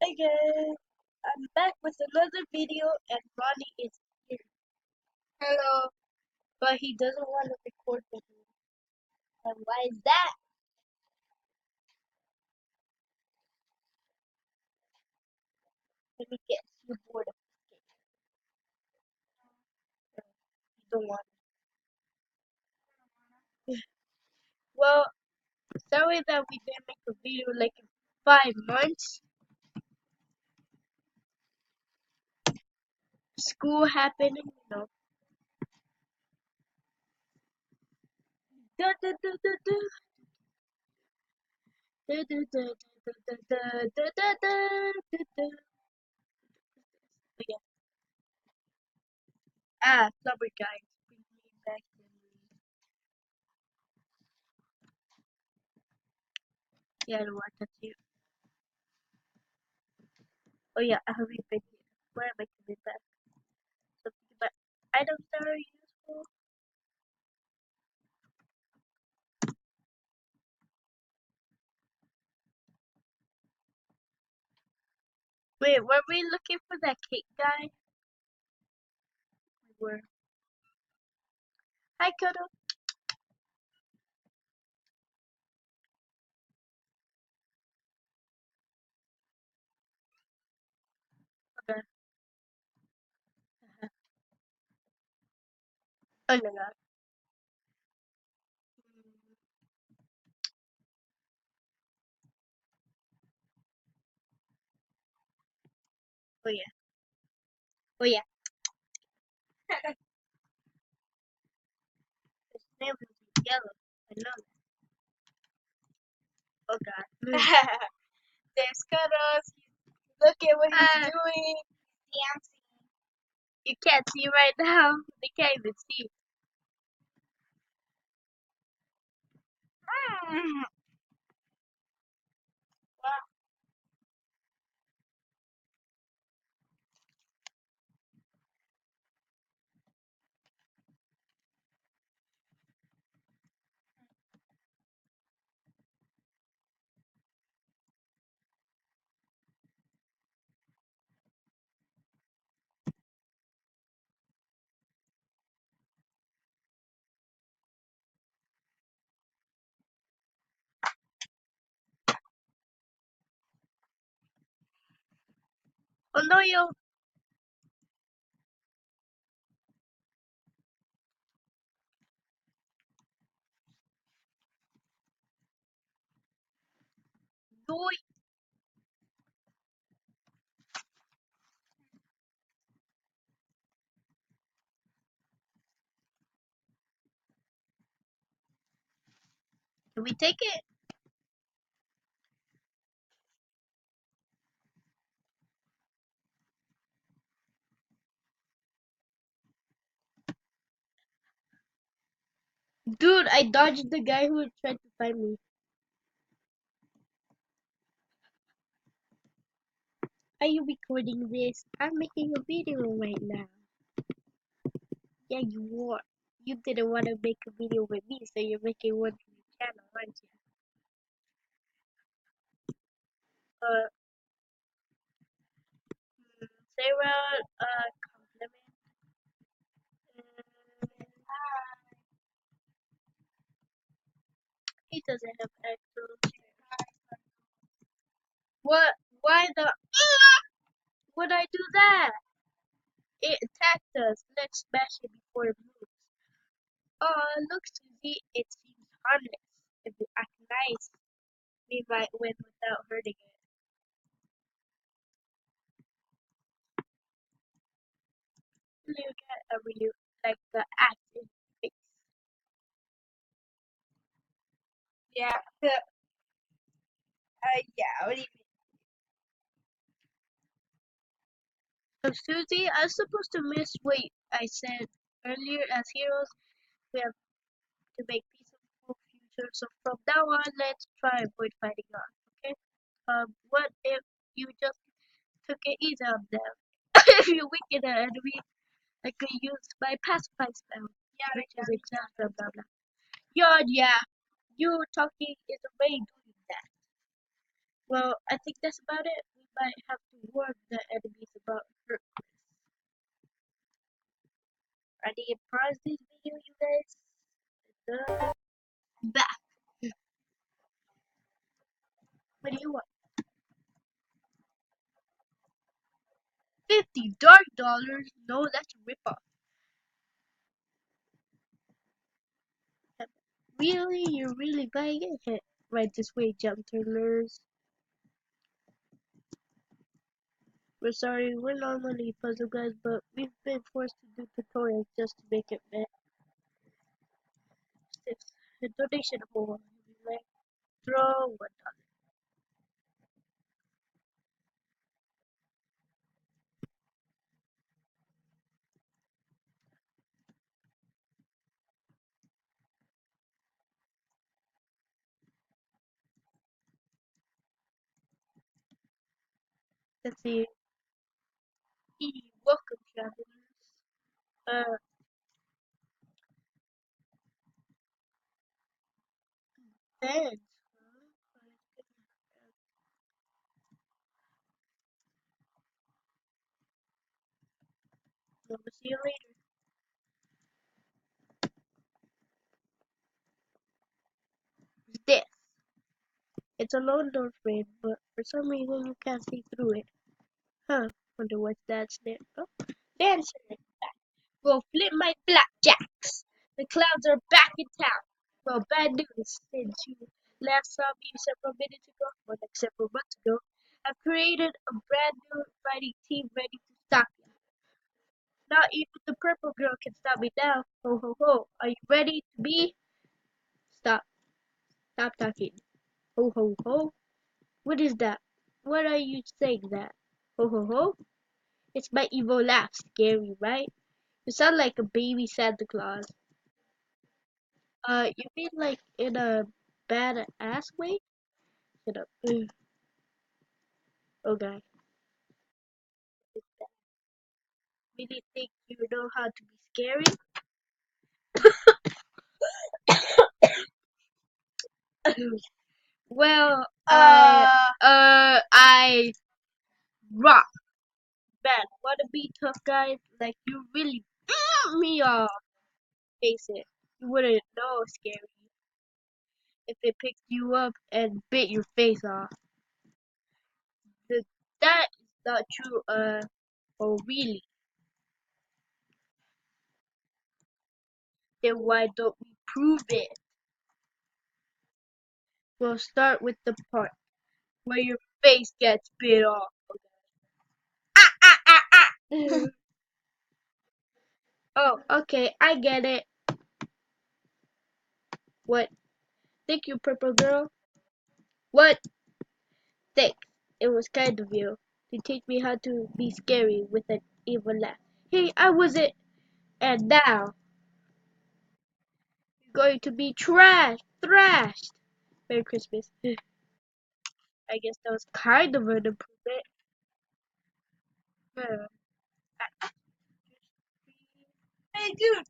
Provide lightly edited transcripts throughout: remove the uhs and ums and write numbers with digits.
Hi guys, I'm back with another video and Ronnie is here. Hello. But he doesn't want to record with me. And why is that? Let me guess, you're bored of this game. You don't want it. Well, sorry that we didn't make a video like in 5 months. School happened, you know. Da, da, da, da, da. Da, da, da, da, da, da, da, da, da, da. But yeah. Summer guys, bring me back memories. Yeah, I don't want that too. Oh yeah, I have been here. Where am I coming back? Something about items that are useful. Wait, were we looking for that cake guy? We were. Hi, Kodo. Okay. Oh no, no. Oh yeah. Oh yeah. His name is yellow. I know that. Oh god. There's Kodos. Look at what he's doing. Dancing. You can't see right now. They can't even see. Mm. Wow. Oh no, yo. Do Can we take it? Dude, I dodged the guy who tried to find me. Are you recording this? I'm making a video right now. Yeah, you are. You didn't want to make a video with me, so you're making one for your channel, aren't you? Uh, Sarah, compliment. He doesn't have actual. What? Why the? Would I do that? It attacked us. Let's smash it before it moves. Look, Susie, it seems harmless. If you act nice, we might win without hurting it. Look at a really like the acting face. Yeah. Yeah. What do you mean? So Susie, I was supposed to miss what I said earlier. As heroes, we have to make peaceful future. So from now on, let's try avoid fighting on. Okay. What if you just took it easy on them? If you weaken an enemy, I could use my pacify spell, which is example, blah blah. Yeah, you talking is a way doing that. Well, I think that's about it. We might have to warn the enemies about her. I need to pause this video, you guys. Back. What do you want? 50 dark dollars? No, that's a ripoff. Really? You're really buying it? Heh. Right this way, jump turners. We're sorry, we're normally puzzle guys, but we've been forced to do tutorials just to make it better. It's a donation for like throw one. Let's see. Welcome, travelers. Uh, thanks. We'll see you later. This. It's a lone door frame, but for some reason you can't see through it. Huh. Wonder what's that's there. Oh, dancer. Well, flip my blackjacks. The clouds are back in town. Well, bad news. Since you last saw me several minutes ago, or like several months ago, I've created a brand new fighting team ready to stop you. Not even the purple girl can stop me now. Ho ho ho. Are you ready to be? Stop. Stop talking. Ho ho ho. What is that? What are you saying that? Ho ho ho. It's my evil laugh. Scary, right? You sound like a baby Santa Claus. You mean like in a bad ass way? Shut up. Ugh. Oh god. Really think you know how to be scary? Well, I rock. Man, wanna be tough guys? Like you really me off. Face it. You wouldn't know scary if it picked you up and bit your face off. The, that is not true, oh really? Then why don't we prove it? We'll start with the part where your face gets bit off. Ah, ah, ah, ah. Oh, okay, I get it. What? Thank you, purple girl. What? Thanks. It was kind of you to teach me how to be scary with an evil laugh. Hey, I wasn't. And now you're going to be thrashed. Merry Christmas. I guess that was kind of an improvement. Uh, Hey, dude,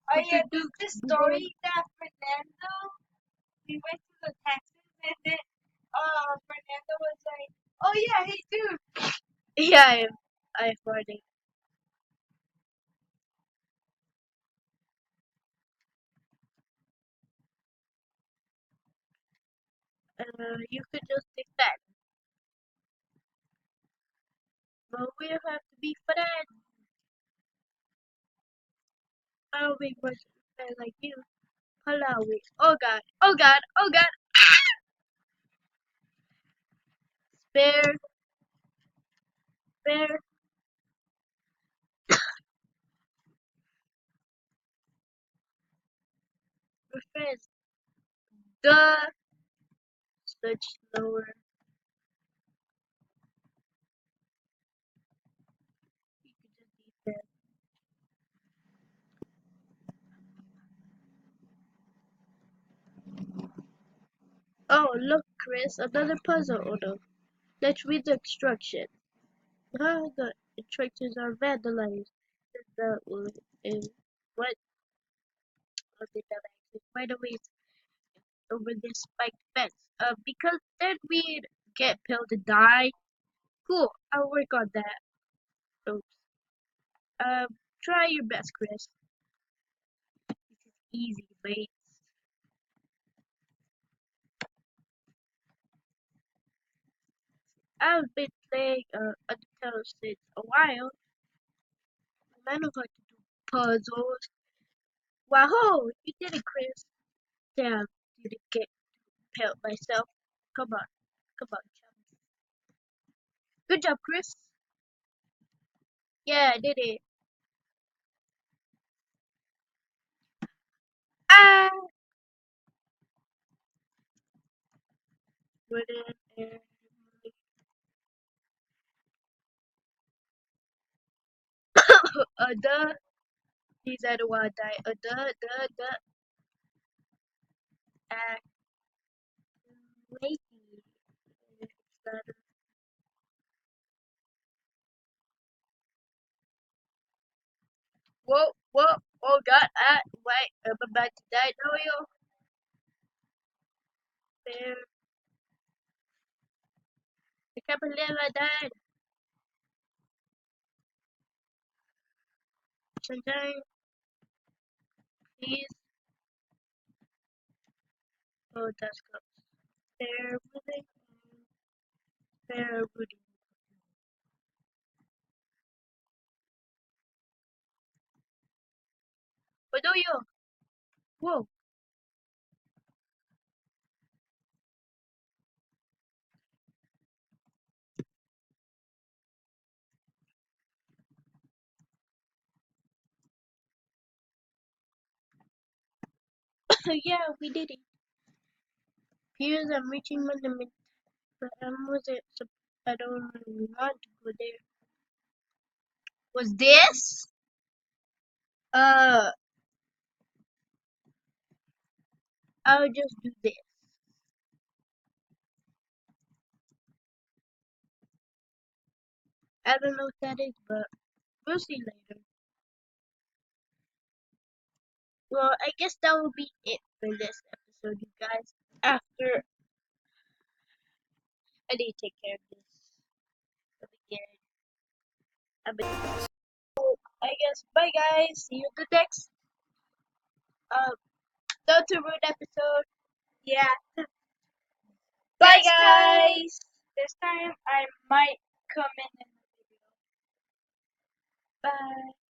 I did the story that Fernando, we went to the Texas and then Fernando was like, oh yeah, hey dude. Yeah, I farted. You could just take that. But we have to be friends. I don't make much friends like you. Allow it. Oh god, oh god, oh god. Spare, spare, your friends. Duh. Such slower. You could just be friends. Oh, look, Chris, another puzzle. Oh no. Let's read the instructions. The instructions are vandalized. The, uh, what? Okay, that actually, by the way, over this spiked fence. Because then we'd get Pill to die. Cool, I'll work on that. Oops. Try your best, Chris. This is easy, mate. I've been playing Undertale since a while. I know how to do puzzles. Wahoo! You did it, Chris. Damn, didn't get help myself. Come on, chum. Good job, Chris. Yeah, I did it. Ah, wouldn't and duh. These are the one die. Act lazy. Whoa. Oh God, wait, I'm about to die. No, yo. There. I can't believe I died. Sometimes, please. Oh, that's close. Fair moving. Fair moving. Oh, no, yo. Whoa. Yeah, we did it. Here's I'm reaching my limit. But I don't really want to go there. Was this? Uh, I'll just do this. I don't know what that is, but we'll see later. Well, I guess that will be it for this episode, you guys. After I need to take care of this. I'll be good. I'll be I guess bye guys. See you in the next uh Deltarune episode. Yeah. Bye guys. This time I might come in the video. Bye.